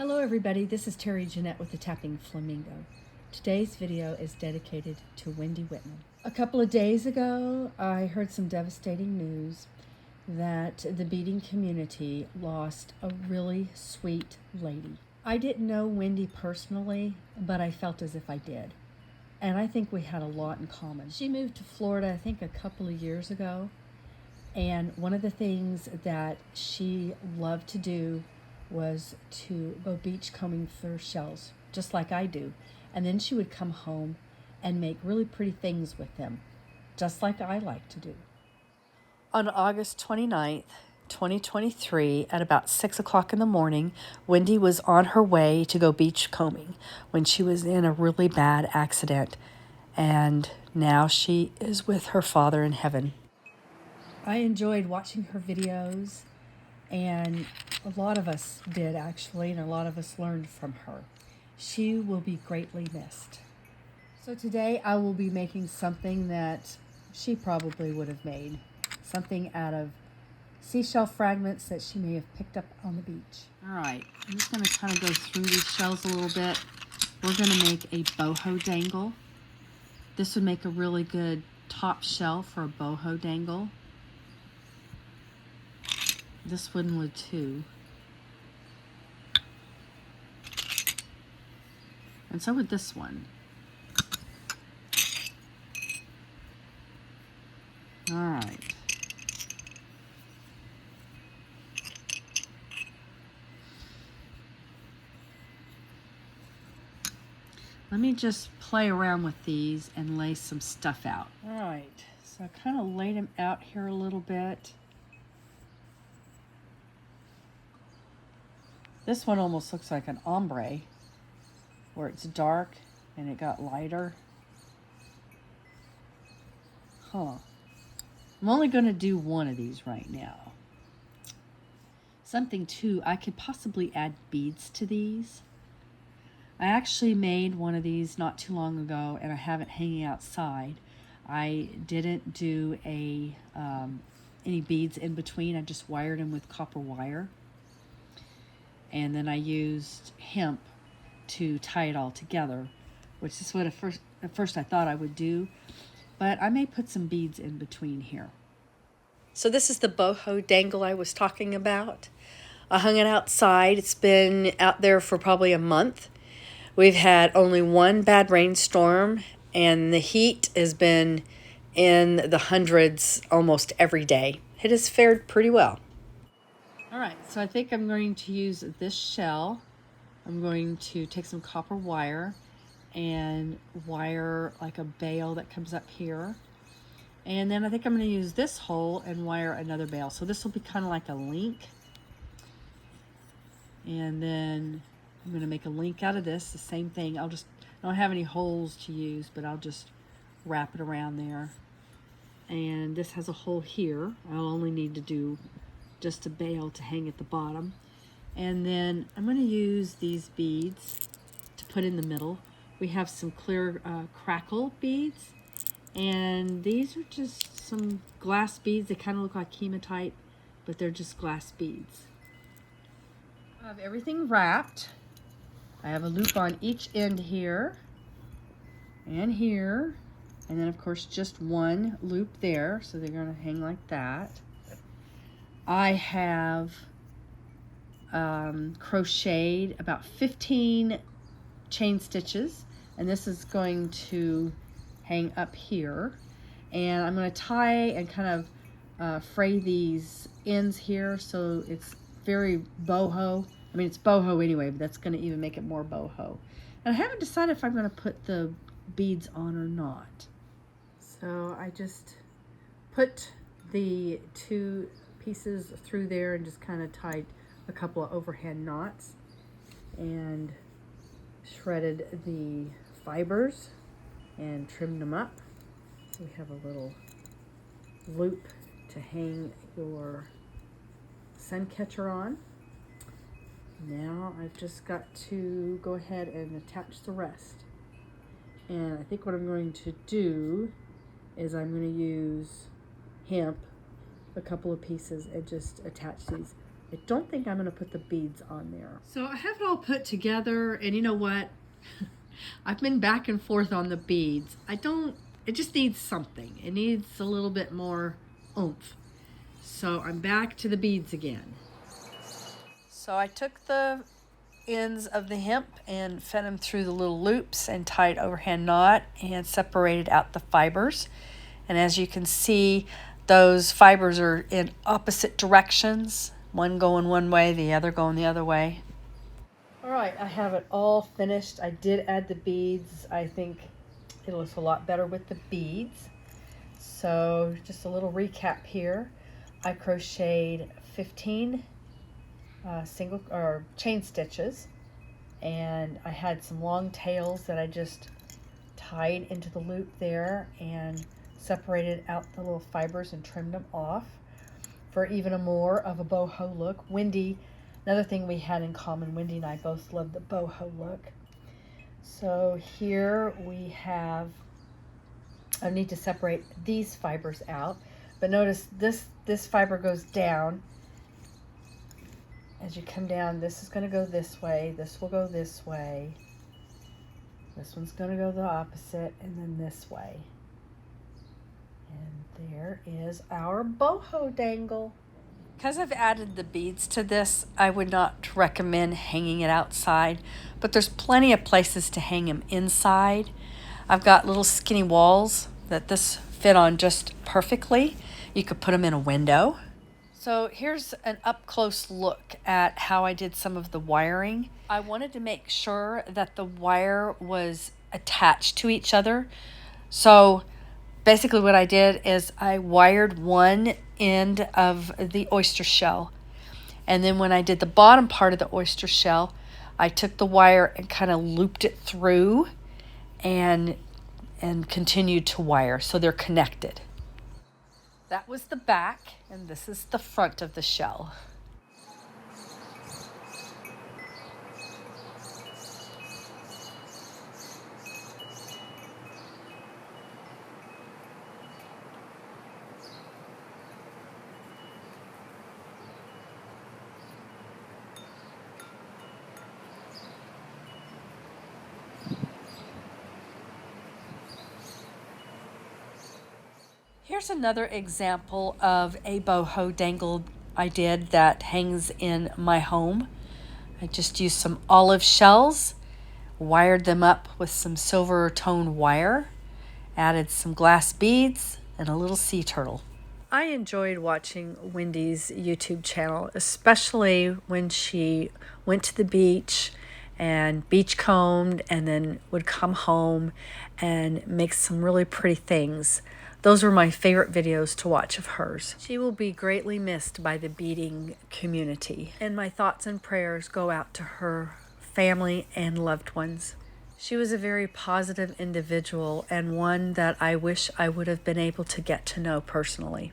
Hello everybody, this is Terry Jeanette with the Tapping Flamingo. Today's video is dedicated to Wendy Whitman. A couple of days ago, I heard some devastating news that the beading community lost a really sweet lady. I didn't know Wendy personally, but I felt as if I did. And I think we had a lot in common. She moved to Florida, I think a couple of years ago. And one of the things that she loved to do was to go beachcombing for shells, just like I do. And then she would come home and make really pretty things with them, just like I like to do. On August 29th, 2023, at about 6 o'clock in the morning, Wendy was on her way to go beachcombing when she was in a really bad accident. And now she is with her Father in heaven. I enjoyed watching her videos, and a lot of us did actually, and a lot of us learned from her. She will be greatly missed. So today I will be making something that she probably would have made. Something out of seashell fragments that she may have picked up on the beach. All right, I'm just going to kind of go through these shells a little bit. We're going to make a boho dangle. This would make a really good top shell for a boho dangle. This one would too. And so would this one. All right. Let me just play around with these and lay some stuff out. All right, so I kind of laid them out here a little bit. This one almost looks like an ombre, where it's dark and it got lighter. Huh. I'm only going to do one of these right now. Something too, I could possibly add beads to these. I actually made one of these not too long ago, and I have it hanging outside. I didn't do any beads in between. I just wired them with copper wire. And then I used hemp to tie it all together, which is what at first I thought I would do. But I may put some beads in between here. So this is the boho dangle I was talking about. I hung it outside. It's been out there for probably a month. We've had only one bad rainstorm, and the heat has been in the hundreds almost every day. It has fared pretty well. All right, so I think I'm going to use this shell. I'm going to take some copper wire and wire like a bail that comes up here. And then I think I'm going to use this hole and wire another bail. So this will be kind of like a link. And then I'm going to make a link out of this, the same thing. I don't have any holes to use, but I'll just wrap it around there. And this has a hole here. I'll only need to do just a bail to hang at the bottom. And then I'm going to use these beads to put in the middle. We have some clear crackle beads, and these are just some glass beads. They kind of look like hematite, but they're just glass beads. I have everything wrapped. I have a loop on each end here and here, and then of course just one loop there, so they're going to hang like that. I have crocheted about 15 chain stitches, and this is going to hang up here. And I'm going to tie and kind of fray these ends here so it's very boho. I mean, it's boho anyway, but that's going to even make it more boho. And I haven't decided if I'm going to put the beads on or not. So I just put the two pieces through there and just kind of tied a couple of overhand knots and shredded the fibers and trimmed them up. So we have a little loop to hang your sun catcher on. Now I've just got to go ahead and attach the rest. And I think what I'm going to do is I'm going to use hemp, a couple of pieces, and just attach these I don't think I'm going to put the beads on there. So I have it all put together, and you know what? I've been back and forth on the beads. It just needs something. It needs a little bit more oomph. So I'm back to the beads again. So I took the ends of the hemp and fed them through the little loops and tied overhand knot and separated out the fibers. And as you can see, those fibers are in opposite directions. One going one way, the other going the other way. All right, I have it all finished. I did add the beads. I think it looks a lot better with the beads. So just a little recap here. I crocheted 15 single or chain stitches, and I had some long tails that I just tied into the loop there and separated out the little fibers and trimmed them off for even a more of a boho look. Wendy, another thing we had in common, Wendy and I both love the boho look. So here we have, I need to separate these fibers out, but notice this fiber goes down. As you come down, this is going to go this way, this will go this way, this one's going to go the opposite, and then this way. And there is our boho dangle. Because I've added the beads to this, I would not recommend hanging it outside, but there's plenty of places to hang them inside. I've got little skinny walls that this fit on just perfectly. You could put them in a window. So here's an up-close look at how I did some of the wiring. I wanted to make sure that the wire was attached to each other. So basically what I did is I wired one end of the oyster shell. And then when I did the bottom part of the oyster shell, I took the wire and kind of looped it through and continued to wire. So they're connected. That was the back, and this is the front of the shell. Here's another example of a boho dangle I did that hangs in my home. I just used some olive shells, wired them up with some silver tone wire, added some glass beads, and a little sea turtle. I enjoyed watching Wendy's YouTube channel, especially when she went to the beach and beach combed and then would come home and make some really pretty things. Those were my favorite videos to watch of hers. She will be greatly missed by the beading community, and my thoughts and prayers go out to her family and loved ones. She was a very positive individual and one that I wish I would have been able to get to know personally.